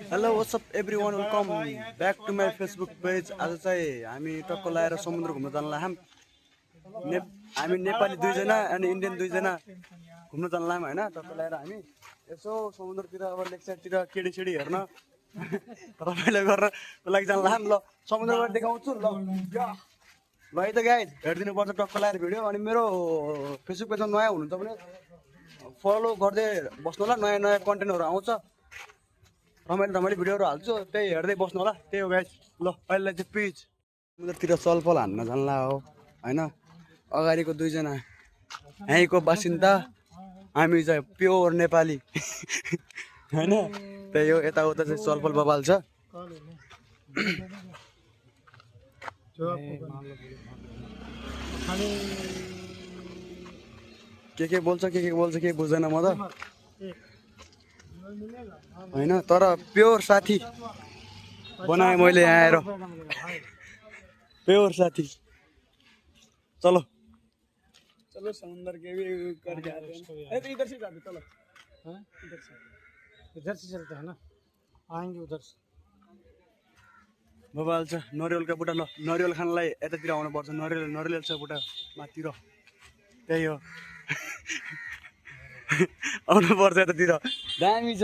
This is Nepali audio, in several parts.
Hello what's up everyone welcome back to my Facebook page. आज चाहिँ हामी टक्क लगाएर समुद्र घुम्न जान लाग्यौँ। हामी नेपाली दुईजना अनि इन्डियन दुईजना घुम्न जान लाग्यौँ होइन। टक्क लगाएर हामी यसो समुद्रतिर अब लेक साइडतिर केडी हेर्न रमाइलो गर्नको लागि जान लाग्यौँ। ल समुद्रबाट देखाउँछु ल ल है त गाइज, हेरिदिनुपर्छ टक्क लगाएर भिडियो। अनि मेरो फेसबुक पेजमा नयाँ हुनुहुन्छ भने फलो गर्दै बस्नु होला, नयाँ नयाँ कन्टेन्टहरू आउँछ, रमाइलो भिडियोहरू हाल्छु, त्यही हेर्दै बस्नु होला। त्यही हो गाइज। ल अहिले चाहिँ पिच समुद्रतिर चलपल हान्न जान्ला हो होइन। अगाडिको दुईजना यहीँको बासिन्दा, हामी चाहिँ प्योर नेपाली होइन। त्यही हो, यताउता चाहिँ चलपल बबाल छ। के बोल्छ के बुझ्दैन म त होइन। तर प्योर साथी बनाएँ मैले यहाँ आएर, प्योर साथी। चलो चलो समुंदर के भी करके आते हैं। तो इधर से जाते चलो। हाँ इधर से चलते हैं ना, आएंगे उधर से। बबाल छ नरिवलका बुट्टा। ल नरिवल खानलाई यतातिर आउनुपर्छ। नरिवल छ बुट्टा माथितिर, त्यही हो आउनुपर्छ यतातिर, दामी छ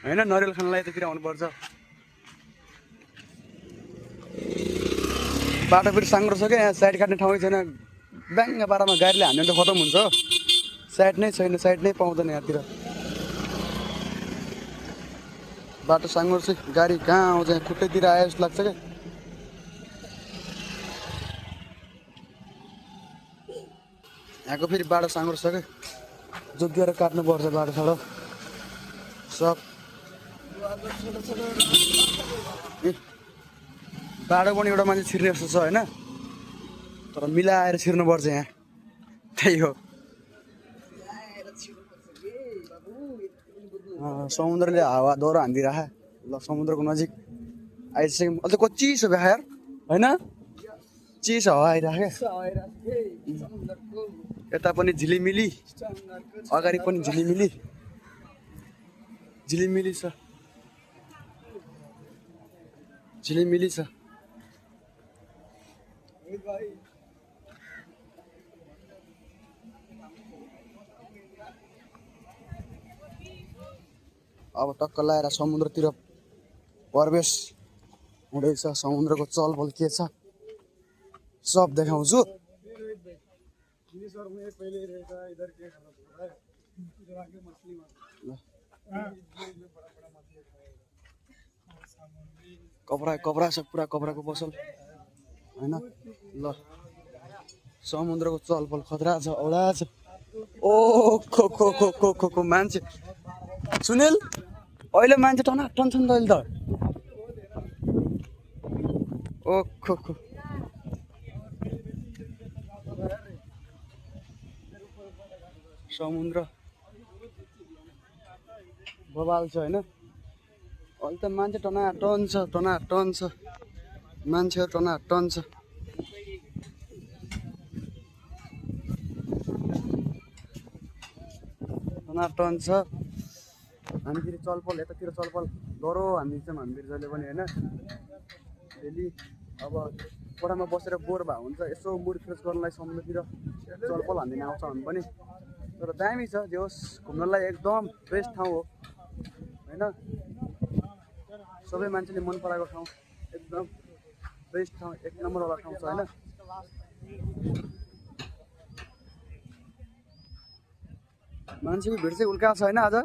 होइन। नरिवल खानलाई यतातिर आउनुपर्छ। बाटो फेरि साङ्ग्रो छ क्या, यहाँ साइड काट्ने ठाउँै छैन। ब्याङ्ग पारामा गाडीले हान्यो भने त खतम हुन्छ। साइड नै छैन, साइड नै पाउँदैन यहाँतिर। बाटो साङ्ग्रो छ, गाडी कहाँ आउँछ, यहाँ खुट्टैतिर आयो जस्तो लाग्छ क्या। यहाँको फेरि बाटो साङ्ग्रो छ क्या, जोगिएर काट्नुपर्छ बाटो साटो सब। बाटो पनि एउटा मान्छे छिर्ने जस्तो छ होइन, तर मिलाएर छिर्नुपर्छ यहाँ, त्यही हो। समुद्रले हावा दोहोरो हानिदिइराख। ल समुद्रको नजिक आइसक्यौँ। अझ कति चिसो भ्या यार होइन, चिसो हावा आइरहेको क्या। यता पनि झिलिमिली, अगाडि पनि झिलिमिली छ, झिलिमिली छ। अब टक्क लगाएर समुद्रतिर प्रवेश हुँदैछ। समुद्रको चलपल के छ सब देखाउँछु। कपडा छ, पुरा कपडाको पसल होइन। ल समुद्रको चलपल खतरा छ, औडा छ। ओ खो खो खो खो खो खो मान्छे सुनिल, अहिले मान्छे टनाटन छ नि त अहिले त। ओ खो खो समुद्र बबाल छ होइन। अहिले त मान्छे टनाटन छ, मान्छेहरू टनाटन छ। टनाटन छ। हामीतिर चलपल, यतातिर चलपल गरौँ हामी जहिले पनि होइन। डेली अब कोठामा बसेर बोर भए हुन्छ, यसो मुड फ्रेस गर्नलाई समुद्रतिर चलपल हान्दिन आउँछ हामी पनि। तर दामी छ, जे होस् घुम्नलाई एकदम बेस्ट ठाउँ हो होइन। सबै मान्छेले मन पराएको ठाउँ, एकदम बेस्ट ठाउँ, एक नम्बरवाला ठाउँ छ होइन। मान्छेको भिड चाहिँ उल्का छ होइन आज।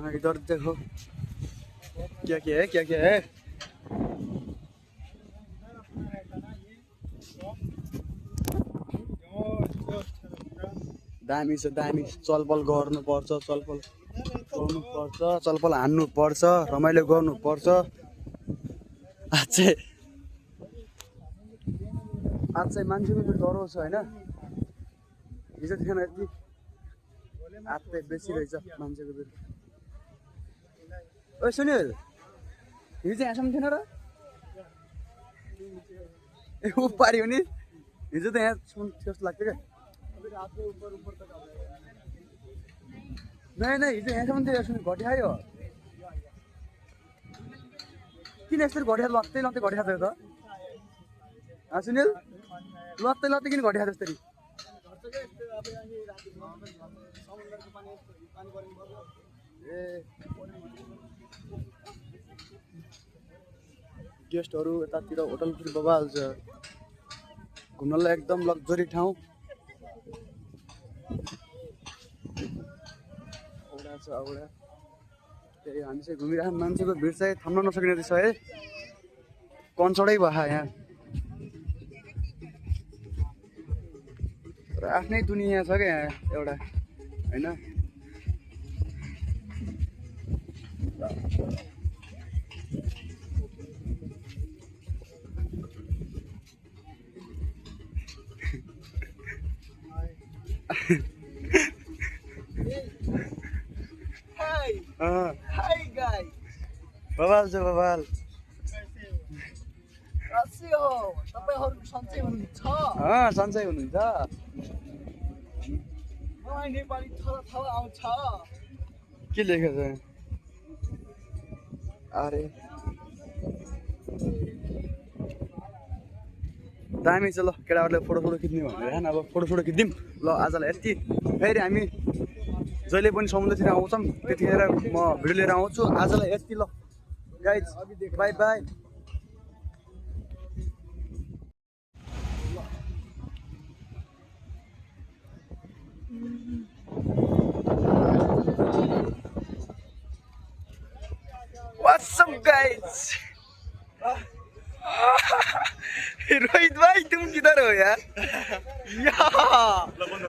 इधर देखो क्या है। दामी छ, दामी। चलपल गर्नुपर्छ, चलपल हान्नुपर्छ, रमाइलो गर्नुपर्छ। आज चाहिँ मान्छेको भिड डह्रो छ होइन। हिजो थिएन यति, आज चाहिँ बेसी रहेछ मान्छेको भिड। ओ सुनिल, हिजो चाहिँ यहाँसम्म थिएन र? ए ऊ पारि हो नि, हिजो त यहाँसम्म थियो जस्तो लाग्थ्यो क्या। नहीं हिजो यहाँसम्म थियो सुनि घटिया आयो किन यसरी घटिया लत्तै घटिया थियो त सुनिल लत्तै किन घटिया थियो यसरी ए गेस्टहरू यतातिर होटलतिर बबाल्छ घुम्नलाई एकदम लग्जरी ठाउँ औडा छ औडा त्यही हामी चाहिँ घुमिरहेको मान्छेको भिड चाहिँ थाम्न नसक्ने रहेछ है कन्सर्टै भयो यहाँ तर आफ्नै दुनियाँ छ क्या यहाँ एउटा होइन हाय गाइस बबाल छ बबाल रसी हो तपाईहरु सन्चै हुनुहुन्छ सन्चै हुनुहुन्छ मलाई नेपाली थला आउँछ के लेखेको छ अरे दामी छ ल केटाहरूले फोटो खिच्ने भनेर होइन अब फोटो खिचिदिउँ ल आजलाई यति फेरि हामी जहिले पनि समुद्रतिर आउँछौँ त्यतिखेर म भिडियो लिएर आउँछु आजलाई यति ल guys by by What's up guys? Rohit भाई तुम किधर हो यार?